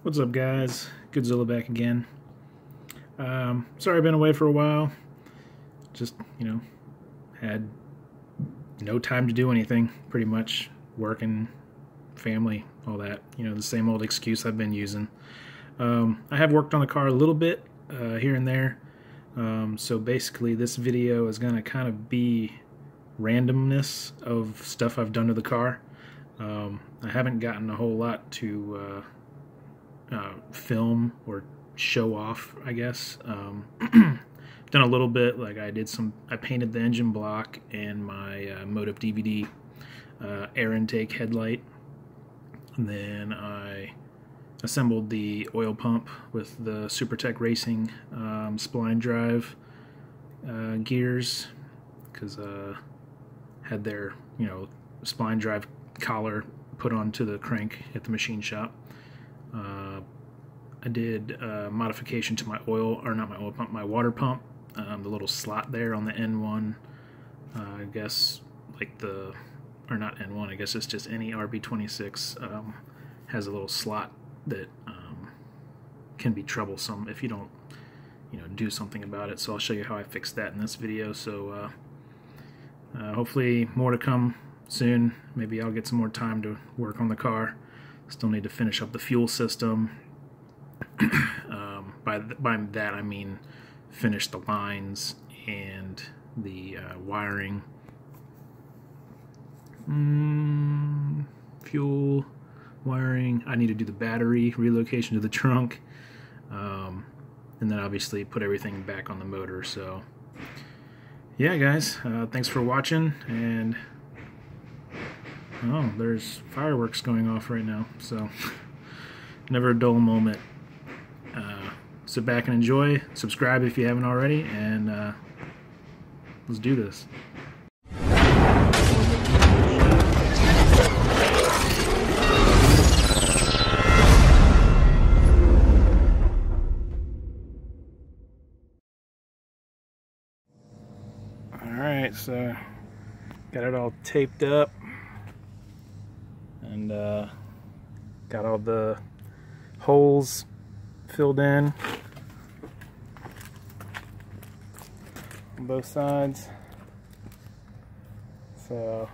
What's up, guys? GoodeZilla back again. Sorry I've been away for a while. Just, had no time to do anything, pretty much. Working, family, all that. The same old excuse I've been using. I have worked on the car a little bit here and there. So basically this video is going to kind of be randomness of stuff I've done to the car. I haven't gotten a whole lot to film or show off, I guess. Done a little bit, like I painted the engine block and my Motive DVD air intake headlight, and then I assembled the oil pump with the SuperTech Racing Spline drive gears, because had their Spline drive collar put onto the crank at the machine shop. I did modification to my my water pump, the little slot there on the N1, I guess, not N1, I guess it's just any RB26 has a little slot that can be troublesome if you don't do something about it. So I'll show you how I fixed that in this video. So hopefully more to come soon. Maybe I'll get some more time to work on the car. Still need to finish up the fuel system. By that I mean finish the lines and the wiring. Fuel, wiring. I need to do the battery relocation to the trunk, and then obviously put everything back on the motor. So yeah, guys, thanks for watching. And oh, there's fireworks going off right now, so never a dull moment. Sit back and enjoy. Subscribe if you haven't already, and let's do this. Alright, so got it all taped up, and got all the holes filled in on both sides. So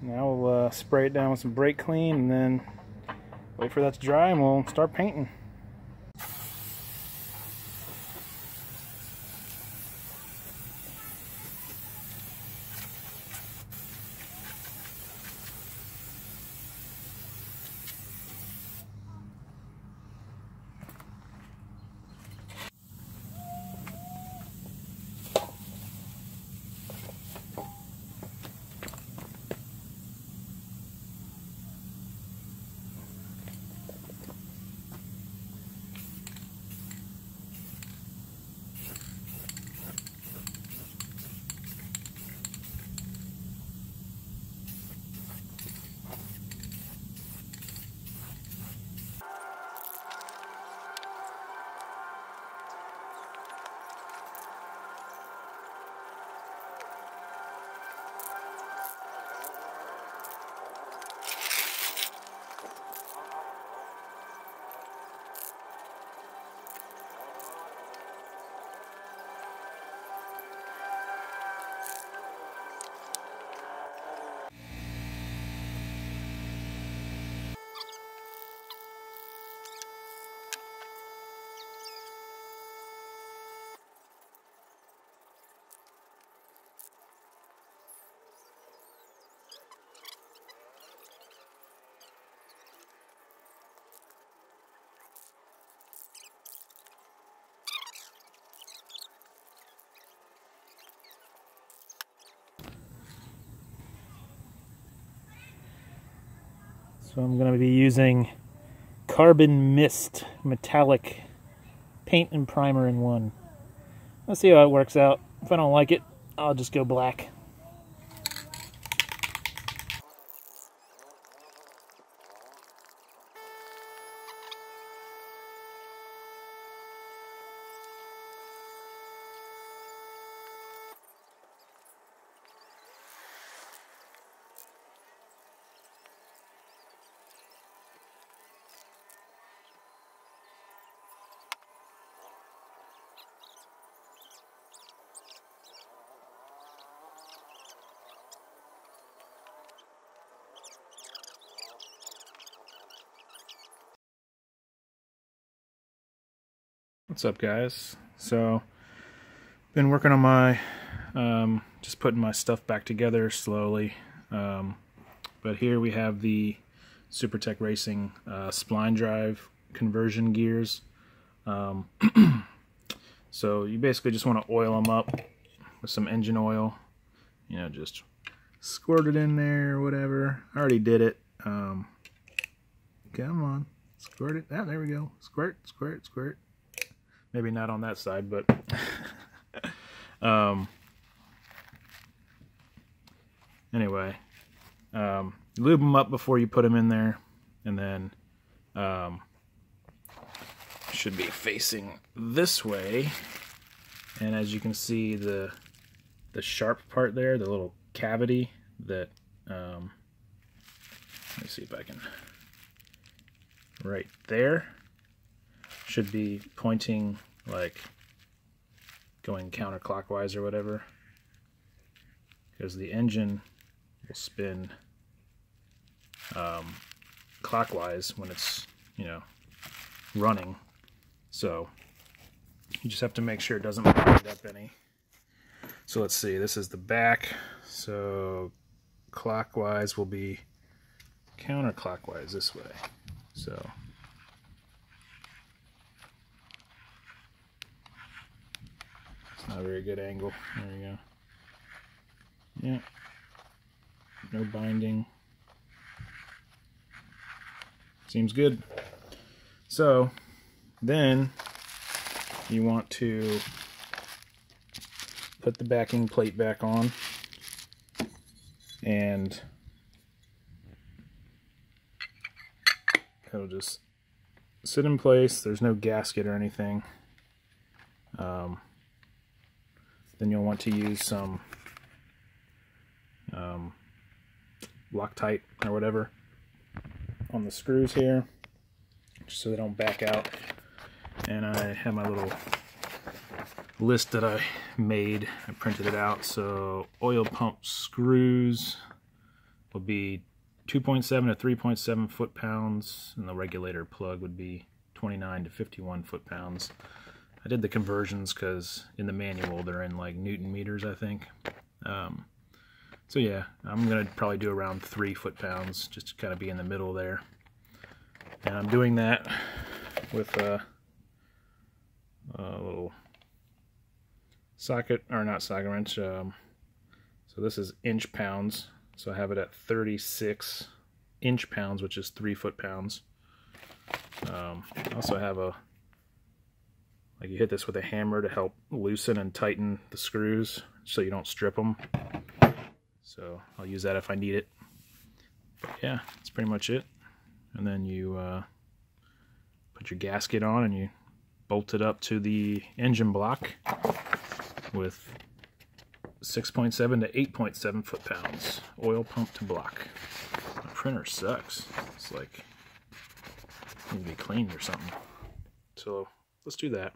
now we'll spray it down with some brake clean and then wait for that to dry, and we'll start painting. So I'm going to be using Carbon Mist Metallic Paint and Primer in one. Let's see how it works out. If I don't like it, I'll just go black. What's up, guys? So been working on my just putting my stuff back together slowly, but here we have the SuperTech Racing spline drive conversion gears. So you basically just want to oil them up with some engine oil, you know, just squirt it in there or whatever. I already did it. Come on, squirt it. Ah, there we go. Squirt, squirt, squirt. Maybe not on that side, but anyway, lube them up before you put them in there, and then should be facing this way. And as you can see, the sharp part there, the little cavity that let me see if I can, right there, should be pointing like going counterclockwise or whatever, because the engine will spin clockwise when it's, you know, running. So you just have to make sure it doesn't bind up any. So let's see, this is the back, so clockwise will be counterclockwise this way. So it's not a very good angle. There you go. Yeah, no binding. Seems good. So then you want to put the backing plate back on, and it'll just sit in place. There's no gasket or anything. Then you'll want to use some Loctite or whatever on the screws here, just so they don't back out. And I have my little list that I made. I printed it out. So oil pump screws will be 2.7 to 3.7 foot-pounds, and the regulator plug would be 29 to 51 foot-pounds. I did the conversions because in the manual they're in like Newton meters, I think. So yeah, I'm gonna probably do around 3 foot-pounds, just to kind of be in the middle there. And I'm doing that with a little socket, or not socket wrench. So this is inch pounds. So I have it at 36 inch pounds, which is 3 foot-pounds. I also have a, like, you hit this with a hammer to help loosen and tighten the screws so you don't strip them. So I'll use that if I need it. But yeah, that's pretty much it. And then you put your gasket on and you bolt it up to the engine block with 6.7 to 8.7 foot-pounds oil pump to block. My printer sucks. It's like it needs to be cleaned or something. So let's do that.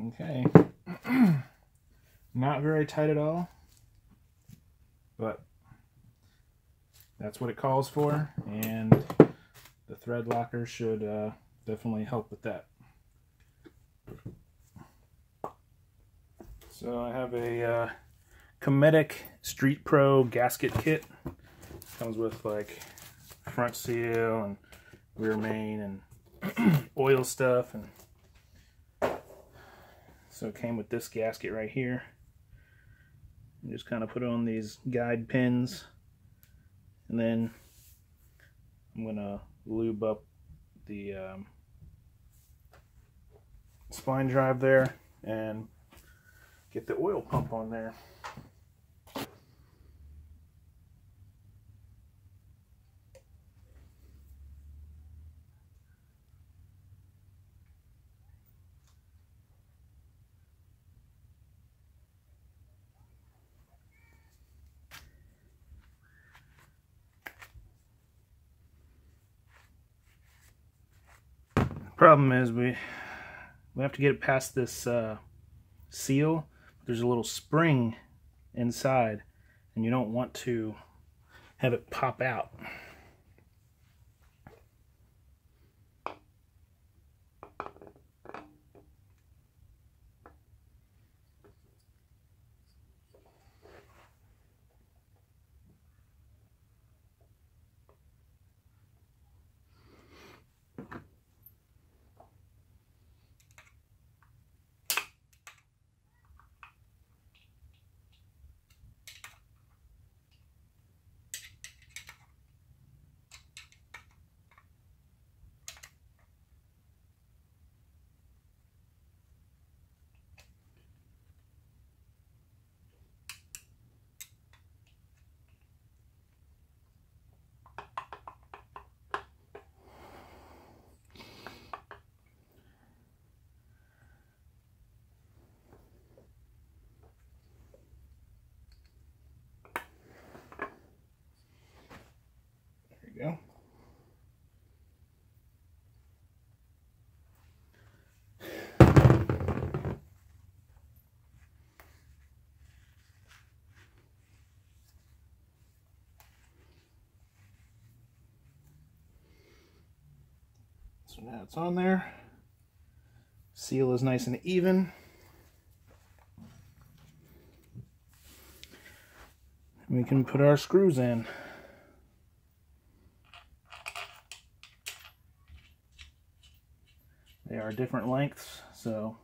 Okay, not very tight at all, but that's what it calls for, and the thread locker should definitely help with that. So I have a Cometic Street Pro gasket kit. Comes with like front seal and rear main and oil stuff, and so it came with this gasket right here. You just kind of put it on these guide pins, and then I'm gonna lube up the spline drive there and get the oil pump on there. Problem is we have to get it past this seal. There's a little spring inside and you don't want to have it pop out. Go. So now it's on there. Seal is nice and even. We can put our screws in. They are different lengths, so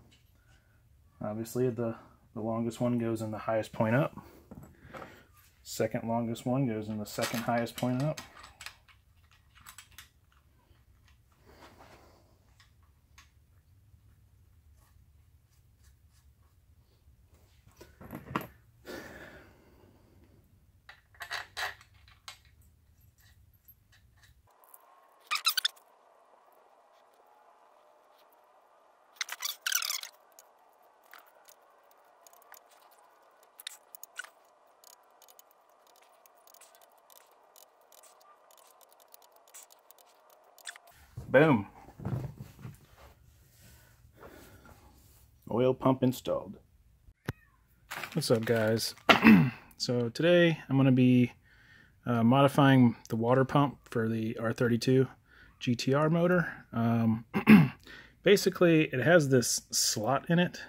obviously the longest one goes in the highest point up. Second longest one goes in the second highest point up. Boom. Oil pump installed. What's up, guys? So today I'm going to be modifying the water pump for the R32 GTR motor. Basically it has this slot in it,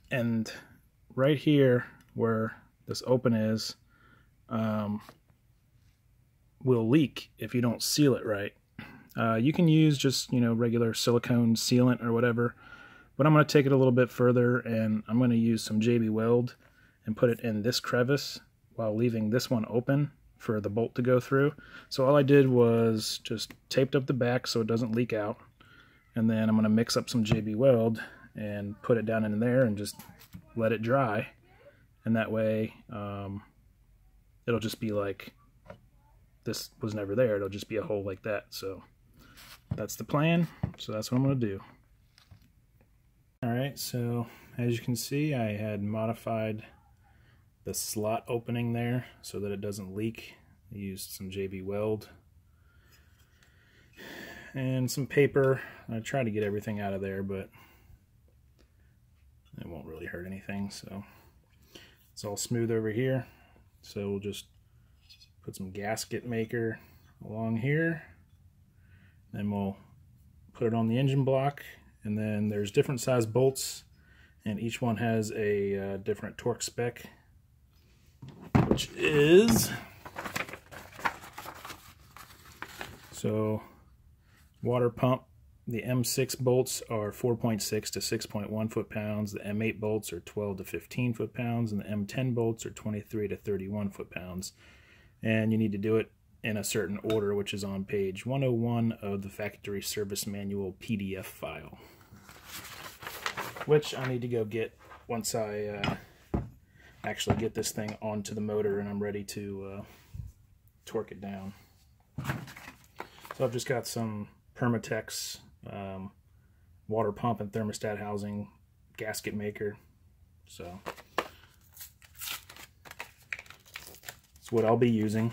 and right here where this open is will leak if you don't seal it right. You can use just, regular silicone sealant or whatever, but I'm going to take it a little bit further and I'm going to use some JB Weld and put it in this crevice while leaving this one open for the bolt to go through. So all I did was just taped up the back so it doesn't leak out, and then I'm going to mix up some JB Weld and put it down in there and just let it dry, and that way it'll just be like this was never there. It'll just be a hole like that. So that's the plan. So that's what I'm going to do. Alright, so as you can see, I had modified the slot opening there so that it doesn't leak. I used some JB Weld and some paper. I tried to get everything out of there, but it won't really hurt anything. So it's all smooth over here. So we'll just put some gasket maker along here, then we'll put it on the engine block, and then there's different size bolts and each one has a different torque spec, which is, so water pump, the M6 bolts are 4.6 to 6.1 foot-pounds, the M8 bolts are 12 to 15 foot-pounds, and the M10 bolts are 23 to 31 foot-pounds. And you need to do it in a certain order, which is on page 101 of the factory service manual PDF file, which I need to go get once I actually get this thing onto the motor and I'm ready to torque it down. So I've just got some Permatex water pump and thermostat housing gasket maker. So that's what I'll be using.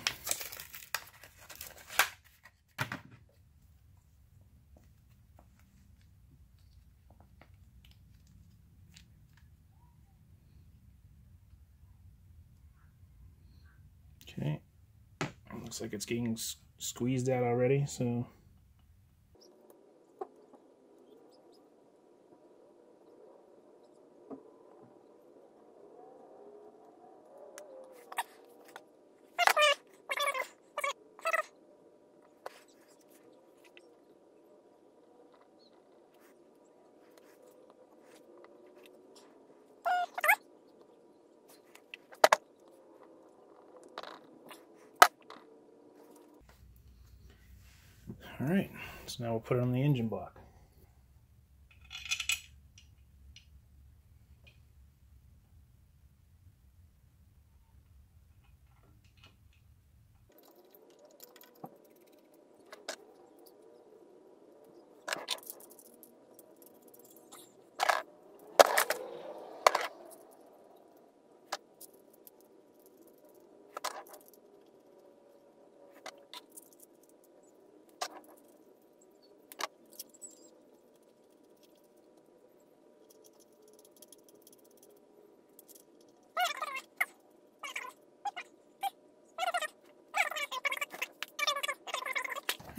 Okay, looks like it's getting squeezed out already, so alright, so now we'll put it on the engine block.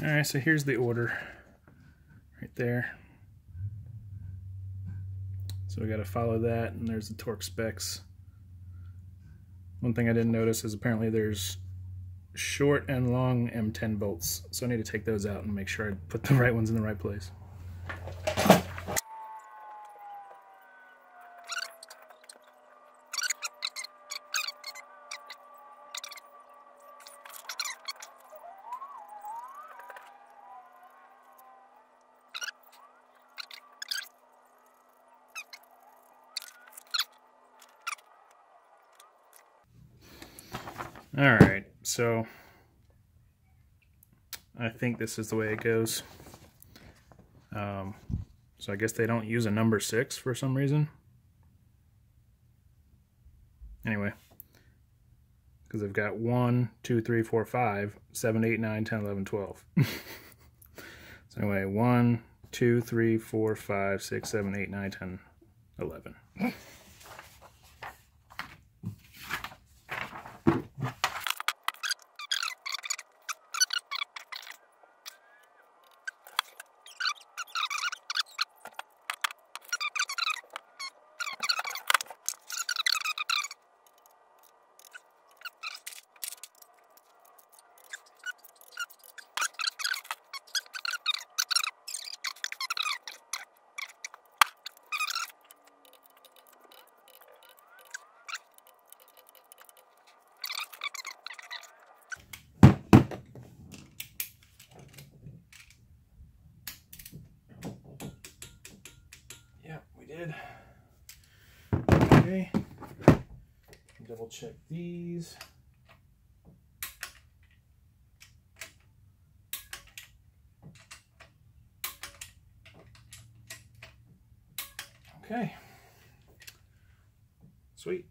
Alright, so here's the order right there. So we got to follow that, and there's the torque specs. One thing I didn't notice is apparently there's short and long M10 bolts, so I need to take those out and make sure I put the right ones in the right place. Alright, so I think this is the way it goes. So I guess they don't use a number 6 for some reason. Anyway, because they've got 1, 2, 3, 4, 5, 7, 8, 9, 10, 11, 12. So anyway, 1, 2, 3, 4, 5, 6, 7, 8, 9, 10, 11. Did. Okay, double check these. Okay, sweet.